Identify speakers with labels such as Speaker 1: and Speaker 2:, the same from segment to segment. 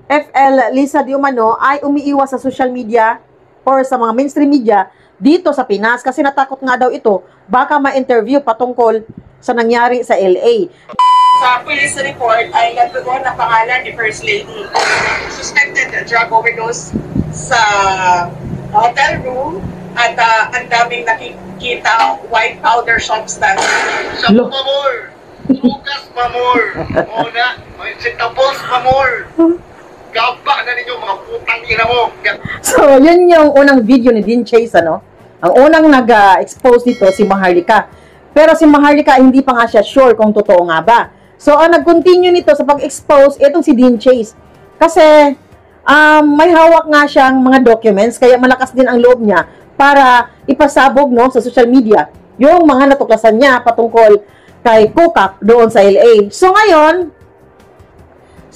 Speaker 1: FL Liza Di Umano ay umiiwas sa social media or sa mga mainstream media dito sa Pinas kasi natakot nga daw ito baka ma-interview patungkol sa nangyari sa LA.
Speaker 2: Sa police report ay nagtugon na pangalan ni First Lady. Suspected drug overdose sa hotel room at ang daming nakikita white powder substance.
Speaker 3: Sa pamor, bukas pamor, muna, may sitapos pamor. Gaba na ninyo mga putang ina mo.
Speaker 1: So, yun yung unang video ni Dean Chase, ano? Ang unang nag-expose dito si Maharlika. Pero si Maharlika, hindi pa nga siya sure kung totoo nga ba. So, ang nag-continue nito sa pag-expose, itong si Dean Chase. Kasi, may hawak nga siyang mga documents, kaya malakas din ang loob niya para ipasabog, no, sa social media yung mga natuklasan niya patungkol kay Kukak doon sa LA. So, ngayon,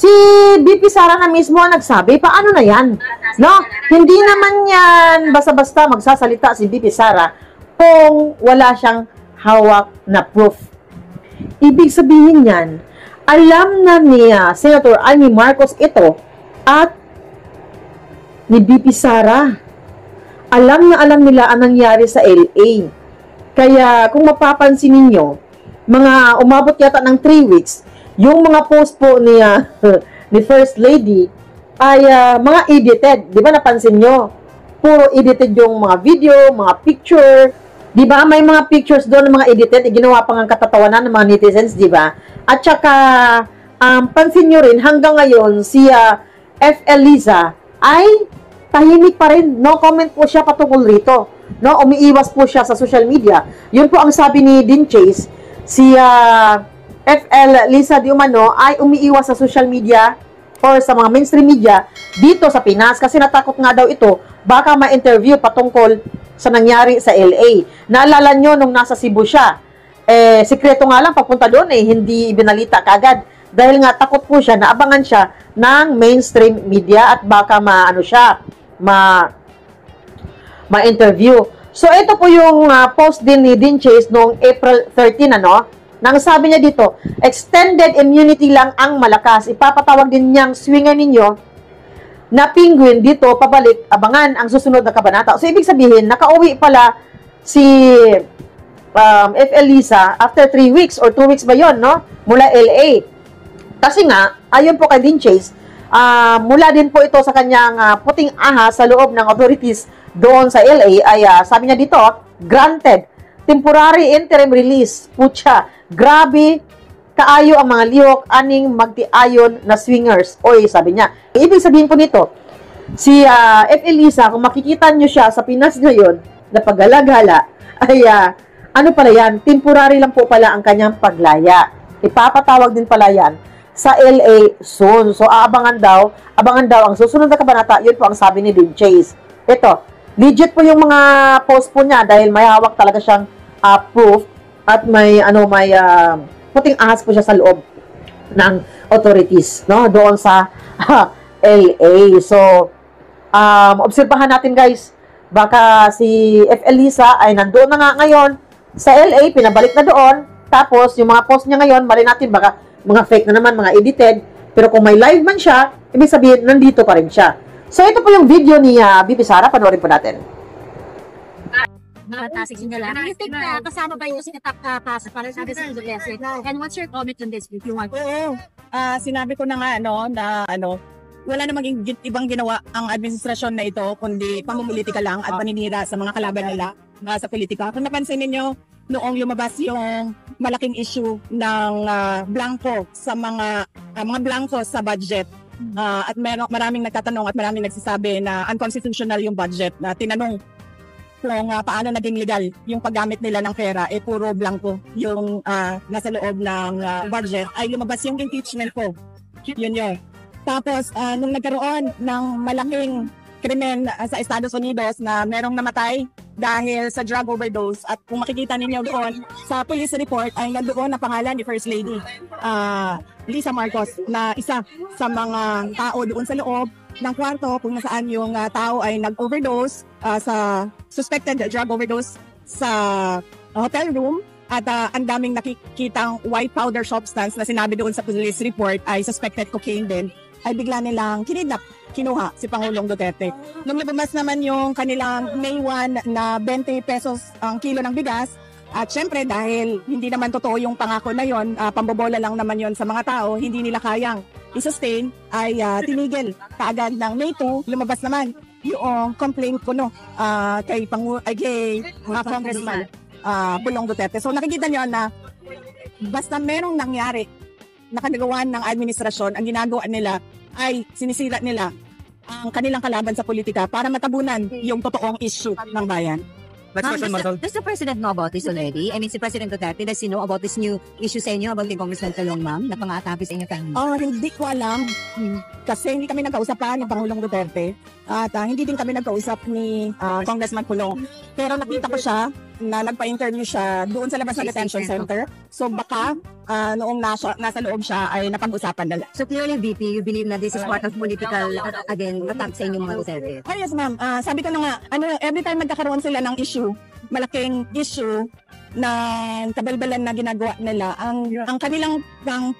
Speaker 1: si BP Sara na mismo ang nagsabi, paano na yan? No? Hindi naman yan basta-basta magsasalita si BP Sara kung wala siyang hawak na proof. Ibig sabihin yan, alam na ni Senator Amy Marcos ito at ni BP Sara. Alam na alam nila ang nangyari sa LA. Kaya kung mapapansin ninyo, mga umabot yata ng 3 weeks, yung mga post po ni, ni First Lady ay mga edited. Di ba napansin nyo? Puro edited yung mga video, mga picture. Di ba? May mga pictures doon ng mga edited. Ginawa pang ang katatawanan ng mga netizens, di ba? At saka, pansin nyo rin, hanggang ngayon, si FL Liza ay tahimik pa rin. No comment po siya patungkol rito. No? Umiiwas po siya sa social media. Yun po ang sabi ni Dean Chase. Si FL Liza Di Umano ay umiiwas sa social media or sa mga mainstream media dito sa Pinas kasi natakot nga daw ito baka ma-interview patungkol sa nangyari sa LA. Naalala nyo nung nasa Cebu siya, sikreto nga lang papunta doon hindi ibinalita kagad dahil nga takot po siya, naabangan siya ng mainstream media at baka ma-interview. So ito po yung post din ni Dean Chase noong April 13, ano? Nang sabi niya dito, extended immunity lang ang malakas. Ipapatawag din niyang swingan ninyo na penguin dito pabalik, abangan ang susunod na kabanata. So, ibig sabihin, nakauwi pala si FL Liza after 3 weeks or 2 weeks ba yun, no? Mula LA. Kasi nga, ayon po kay Dean Chase, mula din po ito sa kanyang puting ahas sa loob ng authorities doon sa LA ay sabi niya dito, granted, temporary interim release. Putya, grabe, kaayo ang mga lihok, aning magtiayon na swingers. Oy, sabi niya. Ibig sabihin po nito, si FL Liza, kung makikita nyo siya sa Pinas ngayon, na paggala-gala, ay, ano pala yan, temporary lang po pala ang kanyang paglaya. Ipapatawag din pala yan sa LA soon. So, abangan daw ang susunod na kabanata, yun po ang sabi ni Dean Chase. Ito, legit po yung mga post po niya dahil may hawak talaga siyang proof at may puting ahas po siya sa loob ng authorities, no, doon sa LA. So, obserbahan natin guys, baka si FL Liza ay nandoon na nga ngayon sa LA, pinabalik na doon, tapos yung mga post niya ngayon, mali natin baka mga fake na naman, mga edited, pero kung may live man siya, ibig sabihin, nandito pa rin siya. So, ito po yung video ni BP Sara, panoorin po natin.
Speaker 4: Tasig nila. Do you think kasama ba yung sinatapasa para sabi sa lesson? And what's your comment on this if you want?
Speaker 2: Oo. Sinabi ko na nga wala namang ibang ginawa ang administrasyon na ito kundi pamumulitika lang at paninira sa mga kalaban nila sa politika. Kung napansin ninyo, noong lumabas yung malaking issue ng blanco sa mga blanco sa budget, at maraming nagtatanong at maraming nagsasabi na unconstitutional yung budget, na tinanong kung paano naging legal yung paggamit nila ng pera, puro blanco yung nasa loob ng budget, ay lumabas yung impeachment ko. Yun. Tapos, nung nagkaroon ng malaking krimen sa Estados Unidos na merong namatay dahil sa drug overdose, at kung makikita ninyo doon sa police report ay nandoon na pangalan ni First Lady Liza Marcos na isa sa mga tao doon sa loob ng kwarto kung nasaan yung tao ay nag-overdose sa suspected drug overdose sa hotel room, at ang daming nakikitang white powder substance na sinabi doon sa police report ay suspected cocaine din. ay bigla nilang kinidnap, kinuha si Pangulong Duterte. Nung lumabas naman yung kanilang May 1 na 20 pesos ang kilo ng bigas, at syempre dahil hindi naman totoo yung pangako na yon, pambobola lang naman yon sa mga tao, hindi nila kayang i-sustain, ay tinigil kaagad ng May 2, lumabas naman yung complaint ko kay Congressman Pulong Duterte. So nakikita nyo na basta merong nangyari na kanagawan ng administrasyon, ang ginagawa nila ay sinisira nila ang kanilang kalaban sa politika para matabunan yung totoong issue ng bayan.
Speaker 5: Does the President know about this already? I mean, si President Duterte, does he know about this new issue sa inyo about the Congressman Talong, ma'am, na pang-aatake sa inyo family?
Speaker 2: Hindi ko alam. Kasi hindi kami nagkausap pa ni Pangulong Duterte. At hindi din kami nagkausap ni Congressman Pulong. Pero nakita ko siya na nagpa-interview siya doon sa labas ng detention center. So baka noong nasa loob siya ay napag-usapan nila.
Speaker 5: So clearly, VP, you believe na this is part of political, again, attack sa inyong mga Duterte?
Speaker 2: Oh yes, ma'am. Sabi ko na nga, every time magkakaroon sila ng issue, malaking issue na kabalbalan na ginagawa nila, ang kanilang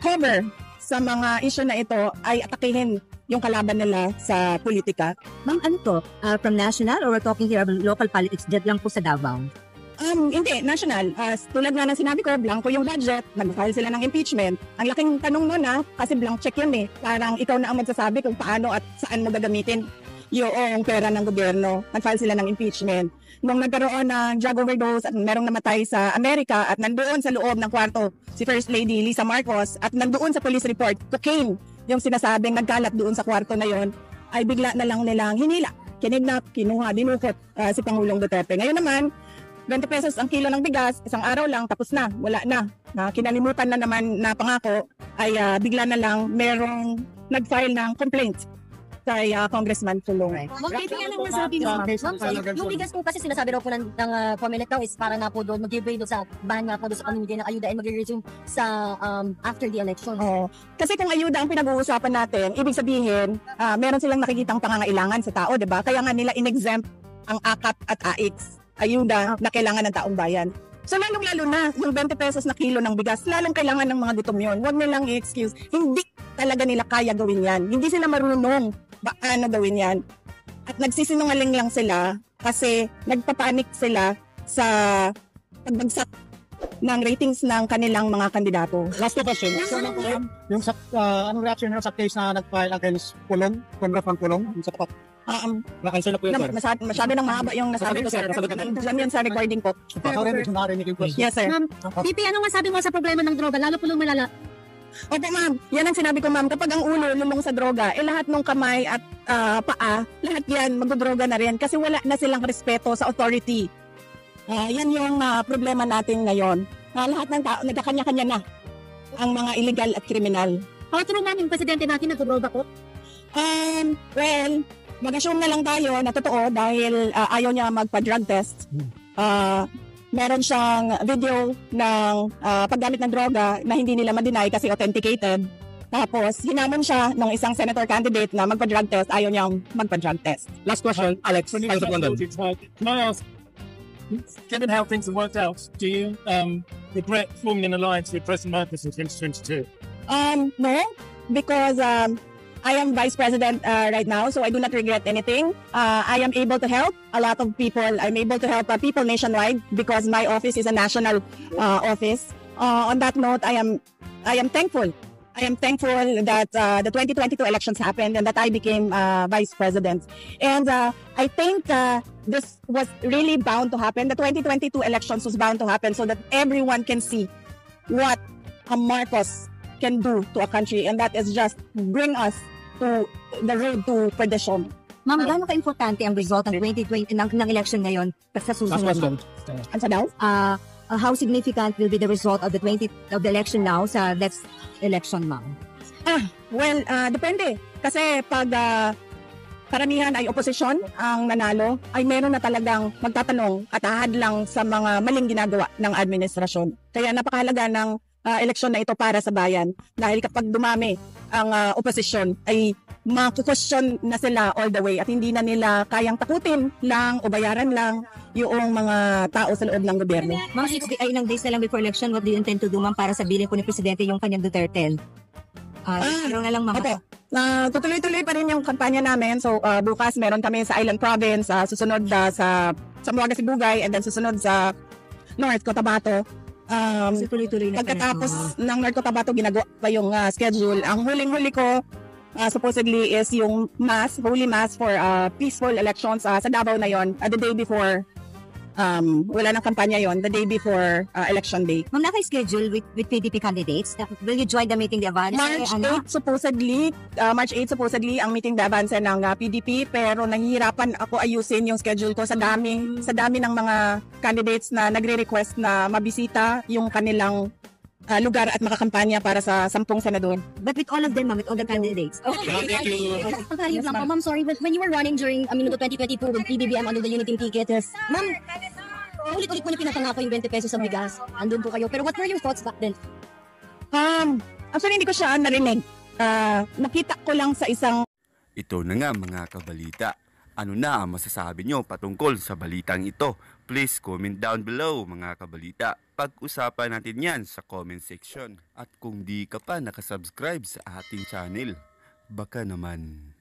Speaker 2: cover sa mga issue na ito ay atakihin yung kalaban nila sa politika.
Speaker 5: Ma'am, ano to? From national or we're talking here about local politics, dyan lang po sa Davao?
Speaker 2: Hindi, national. Tulad nga ng sinabi ko, blanco yung budget, nag-file sila ng impeachment. Ang laking tanong nun kasi blank check yun Parang ikaw na ang magsasabi kung paano at saan mo gagamitin yung pera ng gobyerno. Nag-file sila ng impeachment. Nung nagkaroon ng drug overdose at merong namatay sa Amerika at nandoon sa loob ng kwarto si First Lady Lisa Marcos at nandoon sa police report, cocaine yung sinasabing nagkalat doon sa kwarto na yon, ay bigla na lang nilang hinila, kinidnap, kinuha, dinukot si Pangulong Duterte. Ngayon naman, 20 pesos ang kilo ng bigas, isang araw lang, tapos na, wala na. Kinalimutan na naman na pangako, ay bigla na lang merong nag-file ng complaint kay Congressman Pulong.
Speaker 4: Ma'am, KP, anong masabi mo? Ma'am, yung bigas po kasi sinasabi daw po ng Comelec daw is para na po doon, mag-give doon sa ban nga po doon sa pamimigay ng ayuda and mag-resume sa after the election.
Speaker 2: Kasi kung ayuda ang pinag-uusapan natin, ibig sabihin, meron silang nakikitang pangangailangan sa tao, diba? Kaya nga nila in-exempt ang AKAP at AIX, ayuda na kailangan ng taong bayan. So lalong-lalo na, yung 20 pesos na kilo ng bigas, lalong kailangan ng mga gutom yun. Huwag nilang i-excuse. Hindi talaga nila kaya gawin yan. Hindi sila marunong paano gawin yan. At nagsisinungaling lang sila kasi nagpapanik sila sa pagbagsak ng ratings ng kanilang mga kandidato.
Speaker 6: Last question. Yung sa, anong reaction nyo sa case na nag-file against Pulong, Congressman Pulong, yung sa na-cancel na po yun, sir.
Speaker 2: Masyado nang mahaba yung nasabi ko, sir. Diyan yun sa recording po.
Speaker 6: Narinig yung question.
Speaker 2: Yes, sir.
Speaker 4: Ma'am, VP, anong masabi mo sa problema ng droga? Lalo po nung malala.
Speaker 2: Opo, ma'am. Yan ang sinabi ko, ma'am. Kapag ang ulo lulong sa droga, lahat ng kamay at paa, lahat yan magdodroga na rin kasi wala na silang respeto sa authority. Yan yung problema natin ngayon. Lahat ng tao, nagkakanya-kanya na ang mga illegal at kriminal.
Speaker 4: True ma'am, yung presidente natin nagdodroga po?
Speaker 2: Well, mag-assume na lang tayo na totoo dahil ayaw niya magpa-drug test. Meron siyang video ng paggamit ng droga na hindi nila ma-deny kasi authenticated. Tapos, hinamon siya ng isang senator candidate na magpa-drug test, ayaw niyang magpa-drug test.
Speaker 6: Last question, Alex. Thanks for London.
Speaker 7: Can I ask, given how things have worked out, do you regret forming an alliance with President Marcos in 2022?
Speaker 2: No, because I am vice president right now, so I do not regret anything. I am able to help a lot of people. I'm able to help people nationwide because my office is a national office. On that note, I am thankful. I am thankful that the 2022 elections happened and that I became vice president. And I think this was really bound to happen. The 2022 elections was bound to happen so that everyone can see what a Marcos can do to a country, and that is just bring us to the road to perdition.
Speaker 5: Ma'am, gaano ka-importante ang result ng 2020 ng election ngayon sa
Speaker 6: Last
Speaker 5: susunod?
Speaker 6: question.
Speaker 2: Ano daw?
Speaker 5: How significant will be the result of the election now sa next election, ma'am?
Speaker 2: Well, depende. Kasi pag karamihan ay oposisyon ang nanalo, ay meron na talagang magtatanong at ahadlang sa mga maling ginagawa ng administrasyon. Kaya napakahalaga ng eleksyon na ito para sa bayan. Dahil kapag dumami ang oposisyon, ay mag-question na sila all the way at hindi na nila kayang takutin lang o bayaran lang yung mga tao sa loob ng gobyerno.
Speaker 5: Ma'am, 6 ilang days na lang before election, what do you intend to do, ma'am, para sabilin po ni Presidente yung kanyang Duterte? Ano na lang ma'am.
Speaker 2: Opo. Tutuloy-tuloy pa rin yung kampanya namin. So, bukas meron kami sa Island Province, susunod sa Zamboanga Sibugay, and then susunod sa North Cotabato.
Speaker 5: So, tuloy-tuloy na.
Speaker 2: Pagkatapos ng North Cotabato, ginagawa pa yung schedule. Ang huling-huli ko, supposedly is yung Holy Mass for peaceful elections sa Davao na yon, the day before. Wala nang kampanya yon, the day before election day.
Speaker 5: Ma'am, naka-schedule with PDP candidates. Will you join the meeting the advance?
Speaker 2: March 8 supposedly ang meeting de avance ng PDP, pero nahihirapan ako ayusin yung schedule ko sa dami ng mga candidates na nagre-request na mabisita yung kanilang lugar at makakampanya para sa 10 senador.
Speaker 5: But with all of them, ma'am, with all the candidates.
Speaker 4: Pagkayos lang po, ma'am, sorry, but when you were running during, the 2022 with PBBM under the Unity ticket, ma'am, ulit-ulit po niyo pinapangako yung 20 pesos sa bigas. Andun po kayo. Pero what were your thoughts back then?
Speaker 2: Actually, hindi ko siya narinig. Nakita ko lang sa isang
Speaker 8: Ito na nga mga kabalita. Ano na ang masasabi nyo patungkol sa balitang ito? Please comment down below mga kabalita. Pag-usapan natin yan sa comment section. At kung di ka pa nakasubscribe sa ating channel, baka naman